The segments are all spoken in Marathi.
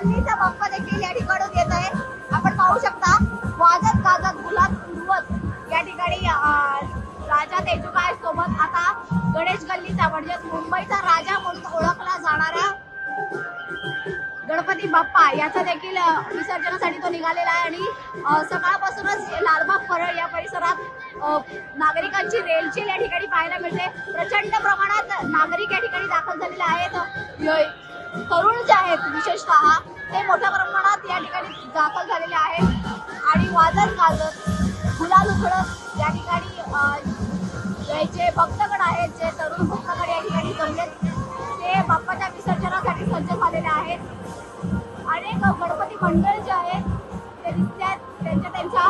गल्लीचा बाप्पा देखील या ठिकाणून येत आहे। आपण पाहू शकता वाजत गाजत गुलाब उडवत या ठिकाणी राजा तेजुकाय सोबत आता गणेश गल्लीचा म्हणजे मुंबईचा राजा म्हणून ओळखला जाणारा गणपती बाप्पा याचा देखील विसर्जनासाठी तो निघालेला आहे। आणि सकाळपासूनच लालबाग परळ या परिसरात नागरिकांची रेलचेल या ठिकाणी पाहायला मिळते। प्रचंड प्रमाणात नागरिक या ठिकाणी दाखल झालेले आहेत। तरुण जे आहेत विशेषतः ते मोठ्या प्रमाणात या ठिकाणी दाखल झालेले आहेत आणि वाजत गाजत गुलाल उधळत या ठिकाणी जे भक्तगण आहेत, जे तरुण भक्तगण या ठिकाणी जमलेत ते बाप्पाच्या विसर्जनासाठी सज्ज झालेले आहेत। अनेक गणपती मंडळ जे आहेत ते दिसतात, त्यांच्या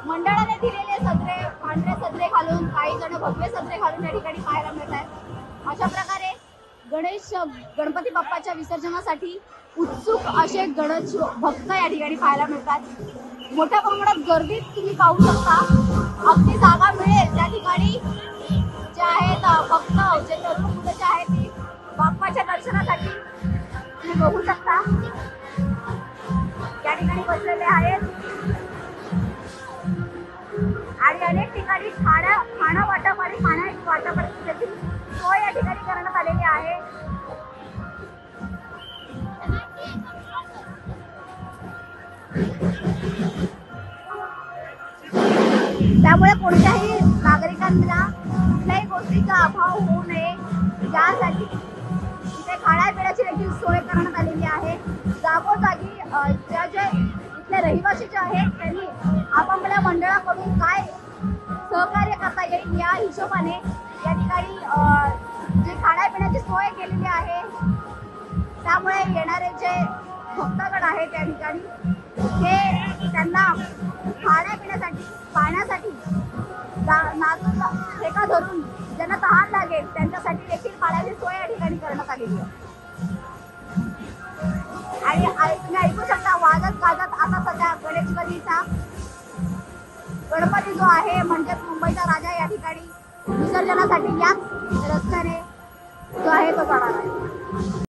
मंडळाने दिलेले सदरे पांढरे सदरे घालून, काही जण भगवे सदरे घालून या ठिकाणी पाहायला मिळत आहेत। अशा प्रकारे गणपती बाप्पाच्या विसर्जनासाठी उत्सुक असे गणेश भक्त या ठिकाणी पाहायला मिळतात। मोठ्या प्रमाणात गर्दीत तुम्ही पाहू शकता, अगदी जागा मिळेल त्या ठिकाणी जे आहेत भक्त, जे तरुण मुलं जे आहेत ती बाप्पाच्या दर्शनासाठी तुम्ही बघू शकता या ठिकाणी बसलेले आहेत। आणि अनेक ठिकाणी खाणं वाटप आणि पाण्याची वाटपाची देखील सोय या ठिकाणी करण्यात आलेली आहे। त्यामुळे कोणत्याही नागरिकांना कुठल्याही गोष्टीचा अभाव होऊ नये यासाठी इथे खाण्यापिण्याची देखील सोय करण्यात आलेली आहे। जागोजागी जे इथले रहिवासी जे आहेत त्यांनी आपापल्या मंडळाकडून काय सहकार्य करता येईल या हिशोबाने या ठिकाणी जी खाण्यापिण्याची सोय केलेली आहे। त्यामुळे येणारे जे भक्तगण आहेत त्या ठिकाणी हे त्यांना खाण्यापिण्यासाठी, पाण्यासाठी, नाचून ठेका धरून ज्यांना तहान लागेल त्यांच्यासाठी देखील पाण्याची सोय या ठिकाणी करण्यात आलेली आहे। आणि तुम्ही ऐकू शकता वाजत गाजत आता सध्या गणेश गल्लीचा गणपती जो आहे म्हणजे मुंबईचा राजा या ठिकाणी विसर्जनासाठी याच रस्त्याने जो आहे तो जाणार आहे।